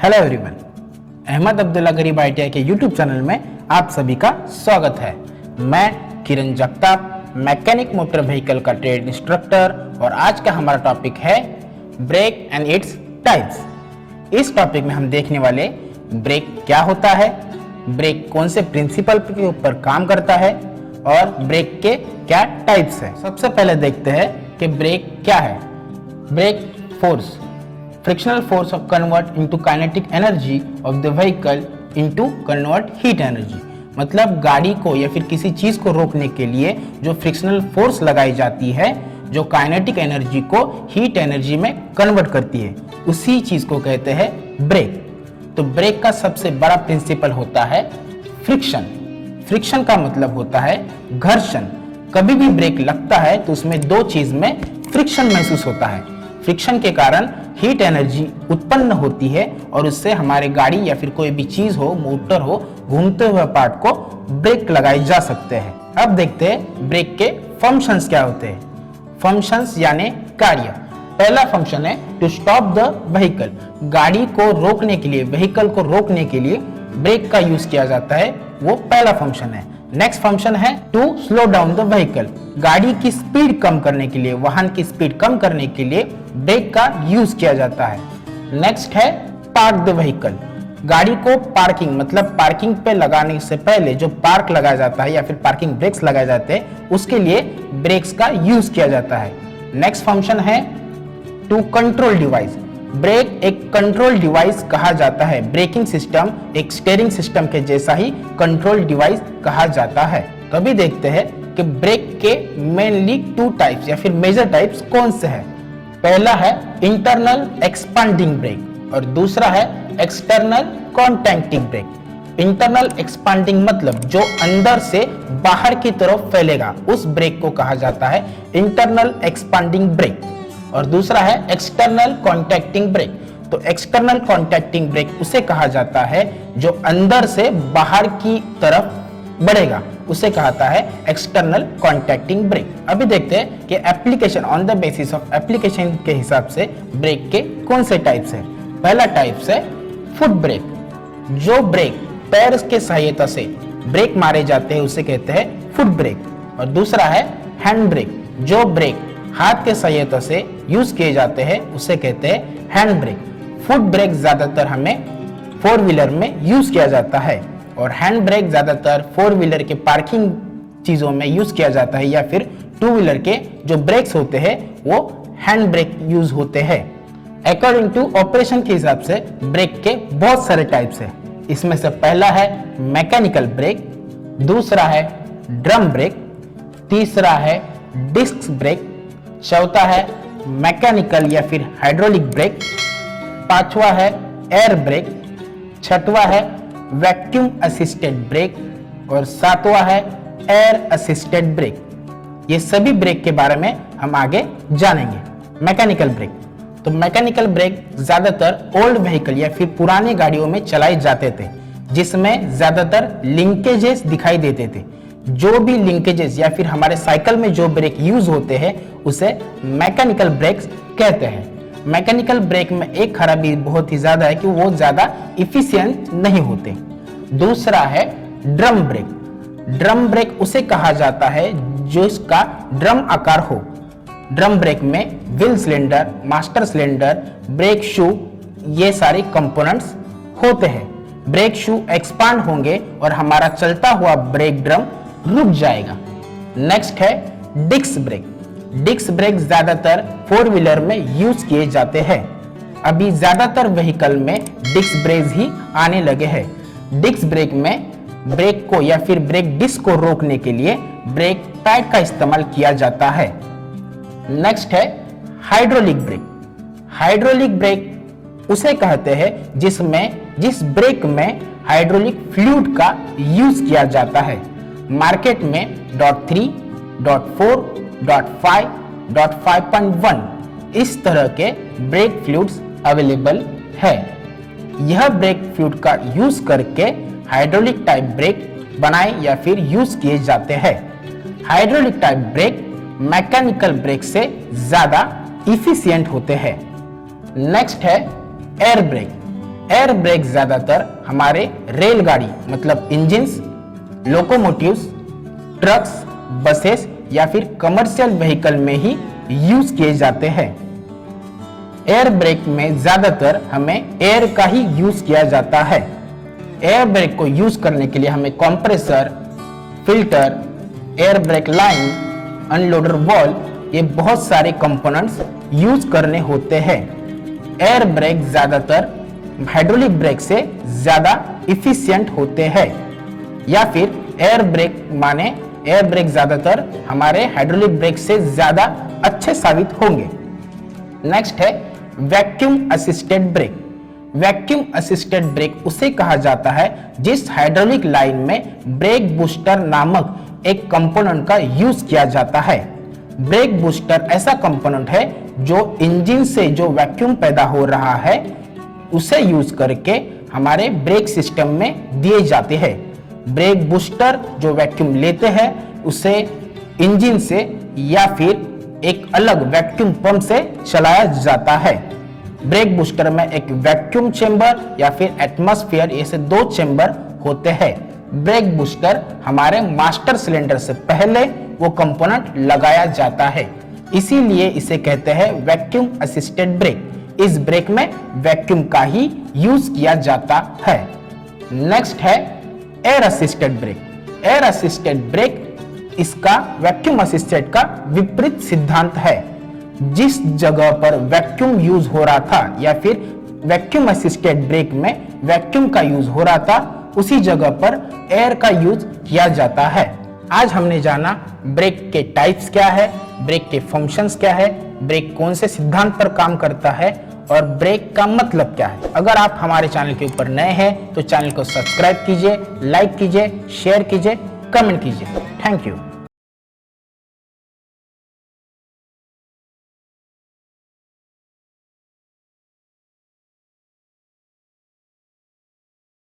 Hello everyone, Ahmad Abdullah गरीब ITI के YouTube channel में आप सभी का स्वागत है। मैं किरण जगताप, मैकेनिक मोटर व्हीकल का ट्रेड इंस्ट्रक्टर, और आज का हमारा टॉपिक है ब्रेक एंड इट्स टाइप्स। इस टॉपिक में हम देखने वाले ब्रेक क्या होता है, ब्रेक कौन से प्रिंसिपल के ऊपर काम करता है और ब्रेक के क्या टाइप्स है। सबसे पहले देखते हैं कि ब्रेक क्या है। Brake force, frictional force of convert into kinetic energy of the vehicle into convert heat energy। मतलब गाड़ी को या फिर किसी चीज को रोकने के लिए जो फ्रिक्शनल फोर्स लगाई जाती है, जो काइनेटिक एनर्जी को हीट एनर्जी में कन्वर्ट करती है, उसी चीज को कहते हैं ब्रेक। तो ब्रेक का सबसे बड़ा प्रिंसिपल होता है फ्रिक्शन। फ्रिक्शन का मतलब होता है घर्षण। कभी भी ब्रेक लगता है तो उसमें दो चीज में फ्रिक्शन महसूस होता है। फ्रिक्शन के कारण हीट एनर्जी उत्पन्न होती है और उससे हमारे गाड़ी या फिर कोई भी चीज हो, मोटर हो, घूमते हुए पार्ट को ब्रेक लगाए जा सकते हैं। अब देखते हैं ब्रेक के फंक्शंस क्या होते हैं। फंक्शंस यानी कार्य। पहला फंक्शन है टू स्टॉप द व्हीकल। गाड़ी को रोकने के लिए, व्हीकल को रोकने के लिए ब्रेक का यूज किया जाता है, वो पहला फंक्शन है। नेक्स्ट फंक्शन है to slow down the vehicle. गाड़ी की स्पीड कम करने के लिए, वाहन की स्पीड कम करने के लिए ब्रेक का यूज किया जाता है। नेक्स्ट है पार्क द व्हीकल। गाड़ी को पार्किंग मतलब पार्किंग पे लगाने से पहले जो पार्क लगाया जाता है या फिर पार्किंग ब्रेक्स लगाए जाते हैं, उसके लिए ब्रेक्स का यूज किया जाता है। नेक्स्ट फंक्शन है टू कंट्रोल डिवाइस। ब्रेक एक कंट्रोल डिवाइस कहा जाता है। ब्रेकिंग सिस्टम एक स्टीयरिंग सिस्टम के जैसा ही कंट्रोल डिवाइस कहा जाता है। तो अभी देखते हैं कि ब्रेक के मेनली टू टाइप्स या फिर मेजर टाइप्स कौन से हैं। पहला है इंटरनल एक्सपांडिंग ब्रेक और दूसरा है external contracting brake. Internal expanding मतलब जो अंदर से बाहर की तरफ फैलेगा, उस ब्रेक को कहा जाता है इंटरनल एक्सपांडिंग ब्रेक। और दूसरा है एक्सटर्नल कॉन्ट्रैक्टिंग ब्रेक। तो एक्सटर्नल कॉन्ट्रैक्टिंग ब्रेक उसे कहा जाता है जो अंदर से बाहर की तरफ बढ़ेगा, उसे कहता है एक्सटर्नल कॉन्ट्रैक्टिंग ब्रेक। अभी देखते हैं कि application on the basis of application के हिसाब से ब्रेक के कौन से टाइप्स है। पहला टाइप्स है फुट ब्रेक। जो ब्रेक पैर के सहायता से ब्रेक मारे जाते हैं उसे कहते हैं फुट ब्रेक। और दूसरा है हैंड ब्रेक। जो ब्रेक हाथ के सहायता से यूज किए जाते हैं उसे कहते हैं हैंड ब्रेक। फुट ब्रेक ज्यादातर हमें फोर व्हीलर में यूज किया जाता है और हैंड ब्रेक ज्यादातर फोर व्हीलर के पार्किंग चीजों में यूज किया जाता है, या फिर टू व्हीलर के जो ब्रेक्स होते हैं वो हैंड ब्रेक यूज होते हैं। अकॉर्डिंग टू ऑपरेशन के हिसाब से ब्रेक के बहुत सारे टाइप्स हैं। इसमें से पहला है मैकेनिकल ब्रेक, दूसरा है ड्रम ब्रेक, तीसरा है डिस्क ब्रेक, चौथा है मैकेनिकल या फिर हाइड्रोलिक ब्रेक, पांचवा है एयर ब्रेक, छठवा है वैक्यूम असिस्टेड ब्रेक और सातवां है एयर असिस्टेड ब्रेक। ये सभी ब्रेक के बारे में हम आगे जानेंगे। मैकेनिकल ब्रेक, तो मैकेनिकल ब्रेक ज्यादातर ओल्ड व्हीकल या फिर पुराने गाड़ियों में चलाए जाते थे, जिसमें ज्यादातर लिंकेजेस दिखाई देते थे। जो भी लिंकेजेस या फिर हमारे साइकिल में जो ब्रेक यूज होते हैं उसे मैकेनिकल ब्रेक्स कहते हैं। मैकेनिकल ब्रेक में एक खराबी बहुत ही ज्यादा है कि वो ज्यादा इफिशिएंट नहीं होते। दूसरा है ड्रम ब्रेक। ड्रम ब्रेक उसे कहा जाता है जो इसका ड्रम आकार हो। ड्रम ब्रेक में wheel cylinder, master cylinder, brake shoe, ये सारे कंपोनेंट्स होते हैं। ब्रेक शू एक्सपांड होंगे और हमारा चलता हुआ ब्रेक ड्रम रुक जाएगा। नेक्स्ट है डिस्क ब्रेक। डिस्क ब्रेक ज्यादातर फोर व्हीलर में यूज किए जाते हैं। अभी ज्यादातर व्हीकल में डिस्क ब्रेक ही आने लगे हैं। डिस्क ब्रेक में ब्रेक को या फिर ब्रेक डिस्क को रोकने के लिए ब्रेक पैड का इस्तेमाल किया जाता है। नेक्स्ट है हाइड्रोलिक ब्रेक। हाइड्रोलिक ब्रेक उसे कहते हैं जिस ब्रेक में हाइड्रोलिक फ्लूइड का यूज किया जाता है। मार्केट में .3, .4, .5, .5.1 इस तरह के ब्रेक फ्लूइड्स अवेलेबल है। यह ब्रेक फ्लूइड का यूज करके हाइड्रोलिक टाइप ब्रेक बनाए या फिर यूज किए जाते हैं। Hydraulic type brake mechanical brake से ज्यादा इफिशिएंट होते हैं। नेक्स्ट है एयर ब्रेक। एयर ब्रेक ज्यादातर हमारे रेलगाड़ी मतलब इंजिन्स, लोकोमोटिव्स, ट्रक्स, बसेस या फिर कमर्शियल व्हीकल में ही यूज किए जाते हैं। एयर ब्रेक में ज्यादातर हमें एयर का ही यूज किया जाता है। एयर ब्रेक को यूज करने के लिए हमें compressor, filter, air brake line, unloader valve, ये बहुत सारे कंपोनेंट्स यूज करने होते हैं। एयर ब्रेक ज्यादातर हाइड्रोलिक ब्रेक से ज्यादा इफिशिएंट होते हैं, या फिर एयर ब्रेक माने एयर ब्रेक ज्यादातर हमारे हाइड्रोलिक ब्रेक से ज्यादा अच्छे साबित होंगे। नेक्स्ट है vacuum assisted brake. Vacuum assisted brake उसे कहा जाता है जिस हाइड्रोलिक लाइन में ब्रेक बूस्टर नामक एक कंपोनेंट का यूज किया जाता है। ब्रेक बूस्टर ऐसा कंपोनेंट है जो इंजन से जो वैक्यूम पैदा हो रहा है उसे यूज करके हमारे ब्रेक सिस्टम में दिए जाते हैं। ब्रेक बूस्टर जो वैक्यूम लेते हैं उसे इंजन से या फिर एक अलग वैक्यूम पंप से चलाया जाता है। ब्रेक बूस्टर में एक वैक्यूम चेंबर या फिर एटमॉस्फेयर ऐसे दो चेंबर होते हैं। ब्रेक बूस्टर हमारे मास्टर सिलेंडर से पहले वो कंपोनेंट लगाया जाता है, इसीलिए इसे कहते हैं वैक्यूम असिस्टेड ब्रेक। इस ब्रेक में वैक्यूम का ही यूज किया जाता है। नेक्स्ट है air assisted brake. Air assisted brake इसका वैक्यूम असिस्टेड का विपरीत सिद्धांत है। जिस जगह पर वैक्यूम यूज हो रहा था या फिर वैक्यूम असिस्टेड ब्रेक में वैक्यूम का यूज हो रहा था उसी जगह पर एयर का यूज किया जाता है। आज हमने जाना ब्रेक के टाइप्स क्या है, ब्रेक के फंक्शंस क्या है, ब्रेक कौन से सिद्धांत पर काम करता है और ब्रेक का मतलब क्या है। अगर आप हमारे चैनल के ऊपर नए हैं तो चैनल को सब्सक्राइब कीजिए, लाइक कीजिए, शेयर कीजिए, कमेंट कीजिए। Thank you.